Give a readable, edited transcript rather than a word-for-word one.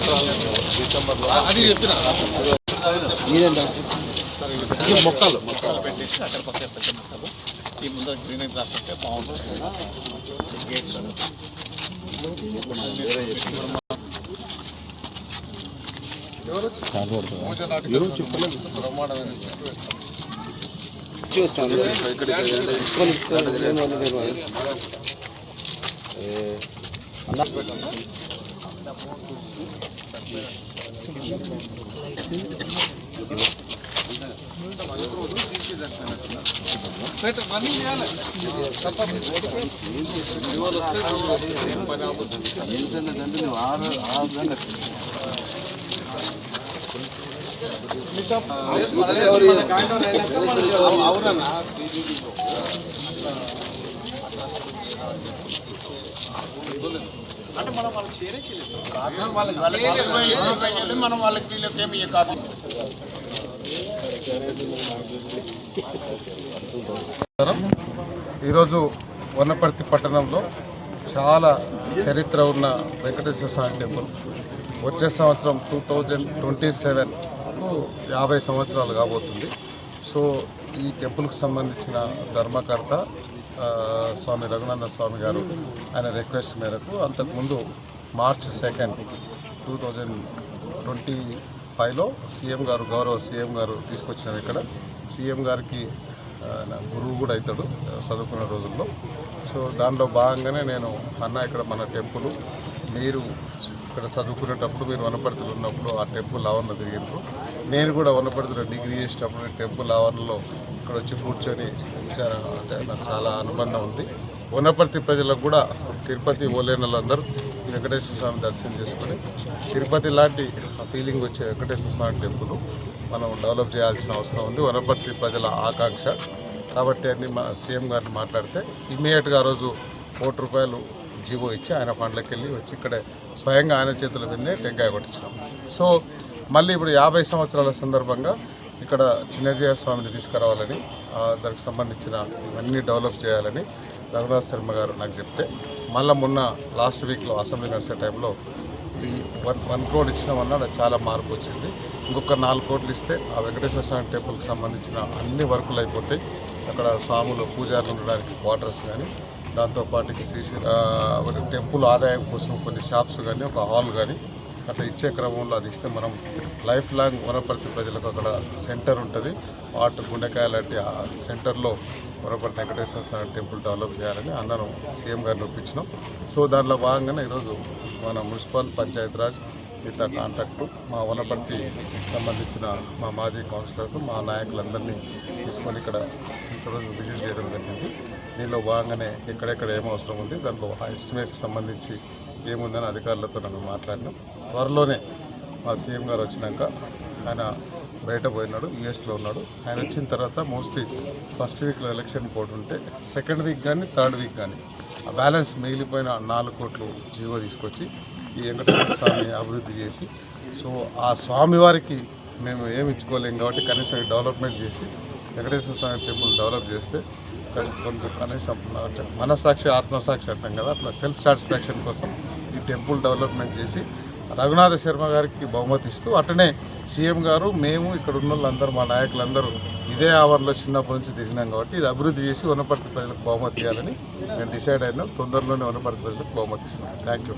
సంవత్సరాలు డిసెంబర్లో అది చెప్పిన మొక్కలు పెట్టేసి అక్కడ పక్క పెద్ద మొక్కలు ఈ ముందర గ్రీనరీ రాస్తే బాగుంటుంది. గేట్స్ బ్రహ్మాండమైన చూస్తాను. అవునన్నా అంటే మనం వాళ్ళకి షేరే చేయలేదు, మనం వాళ్ళకి వీళ్ళకి ఏమి కాదు. ఈరోజు వనపర్తి పట్టణంలో చాలా చరిత్ర ఉన్న వెంకటేశ్వర స్వామి టెంపుల్ వచ్చే సంవత్సరం 2027 50 సంవత్సరాలు కాబోతుంది. సో ఈ టెంపుల్కి సంబంధించిన ధర్మకర్త స్వామి రఘునంద స్వామి గారు ఆయన రిక్వెస్ట్ మేరకు అంతకుముందు March 2, 2025లో సీఎం గారు గౌరవ సీఎం గారు తీసుకొచ్చినాం. ఇక్కడ సీఎం గారికి గురువు కూడా అవుతాడు చదువుకున్న రోజుల్లో. సో దానిలో భాగంగానే నేను అన్న ఇక్కడ మన టెంపుల్ మీరు ఇక్కడ చదువుకునేటప్పుడు మీరు వనపర్తిలో ఉన్నప్పుడు ఆ టెంపుల్ ఆవరణ తిరిగినారు. నేను కూడా వనపర్తిలో డిగ్రీ చేసేటప్పుడు టెంపుల్ ఆవరణలో ఇక్కడ వచ్చి కూర్చొని అంటే నాకు చాలా అనుబంధం ఉంది. వనపర్తి ప్రజలకు కూడా తిరుపతి ఓలేనలందరూ వెంకటేశ్వర స్వామి దర్శనం చేసుకొని తిరుపతి లాంటి ఫీలింగ్ వచ్చే వెంకటేశ్వర స్వామి టెంపుల్ మనం డెవలప్ చేయాల్సిన అవసరం ఉంది. వనపర్తి ప్రజల ఆకాంక్ష కాబట్టి అన్ని మా సీఎం గారిని మాట్లాడితే ఇమ్మీడియట్గా ఆ రోజు ₹1 జీవో ఇచ్చి ఆయన ఫండ్లకి వెళ్ళి వచ్చి ఇక్కడే స్వయంగా ఆయన చేతుల మీదనే టెంకాయ కొట్టించినాం. సో మళ్ళీ ఇప్పుడు 50 సంవత్సరాల సందర్భంగా ఇక్కడ చిన్నజీయ స్వామిని తీసుకురావాలని దానికి సంబంధించిన ఇవన్నీ డెవలప్ చేయాలని రఘునాథ్ శర్మ గారు నాకు చెప్తే మళ్ళీ మొన్న లాస్ట్ వీక్లో అసెంబ్లీ నడిచే టైంలో ఈ 1 crore ఇచ్చినామన్నా చాలా మార్పు వచ్చింది. ఇంకొక 4 కోట్లు ఇస్తే ఆ వెంకటేశ్వర స్వామి టెంపుల్కి సంబంధించిన అన్ని వర్కులు అయిపోతాయి. అక్కడ స్వాములు పూజారులు ఉండడానికి క్వార్టర్స్ కానీ దాంతోపాటుకి టెంపుల్ ఆదాయం కోసం కొన్ని షాప్స్ కానీ ఒక హాల్ కానీ అట్లా ఇచ్చే క్రమంలో అది ఇస్తే మనం లైఫ్ లాంగ్ వనపర్తి ప్రజలకు అక్కడ సెంటర్ ఉంటుంది. గుండెకాయ లాంటి ఆ సెంటర్లో వనపర్తి వెంకటేశ్వర స్వామి టెంపుల్ డెవలప్ చేయాలని అందరం సీఎం గారిని ఒప్పించినాం. సో దానిలో భాగంగానే ఈరోజు మన మున్సిపల్ పంచాయతీరాజ్ మిగతా కాంట్రాక్టు మా వనపర్తి సంబంధించిన మా మాజీ కౌన్సిలర్లు మా నాయకులందరినీ తీసుకొని ఇక్కడ ఈరోజు విజిట్ చేయడం జరిగింది. దీనిలో భాగంగానే ఎక్కడెక్కడ ఏం అవసరం ఉంది దాంట్లో ఆ ఎస్టిమేట్కి సంబంధించి ఏముందని అధికారులతో నన్ను మాట్లాడినాం. త్వరలోనే మా సీఎం గారు వచ్చినాక ఆయన బయట పోయినాడు, యూఎస్లో ఉన్నాడు. ఆయన వచ్చిన తర్వాత మోస్ట్లీ ఫస్ట్ వీక్లో ఎలక్షన్ కోడ్ ఉంటే సెకండ్ వీక్ కానీ థర్డ్ వీక్ కానీ ఆ బ్యాలెన్స్ మిగిలిపోయిన 4 కోట్లు జీవో తీసుకొచ్చి ఈ వెంకటేశ్వర స్వామిని అభివృద్ధి చేసి సో ఆ స్వామివారికి మేము ఏమి ఇచ్చుకోలేం కాబట్టి కనీసం డెవలప్మెంట్ చేసి వెంకటేశ్వర స్వామి టెంపుల్ డెవలప్ చేస్తే కొంచెం కనీసం మనస్సాక్షి ఆత్మసాక్షి అంటాం కదా, అట్లా సెల్ఫ్ సాటిస్ఫాక్షన్ కోసం ఈ టెంపుల్ డెవలప్మెంట్ చేసి రఘునాథ శర్మ గారికి బహుమతి ఇస్తూ అట్లనే సీఎం గారు మేము ఇక్కడ ఉన్న వాళ్ళందరూ మా నాయకులందరూ ఇదే ఆవరణలో చిన్నప్పటి నుంచి తిరిగినాం కాబట్టి ఇది అభివృద్ధి చేసి వనపర్తి ప్రజలకు బహుమతి ఇవ్వాలని నేను డిసైడ్ అయినా. తొందరలోనే వనపర్తి ప్రజలకు బహుమతి ఇస్తున్నాను. Thank you.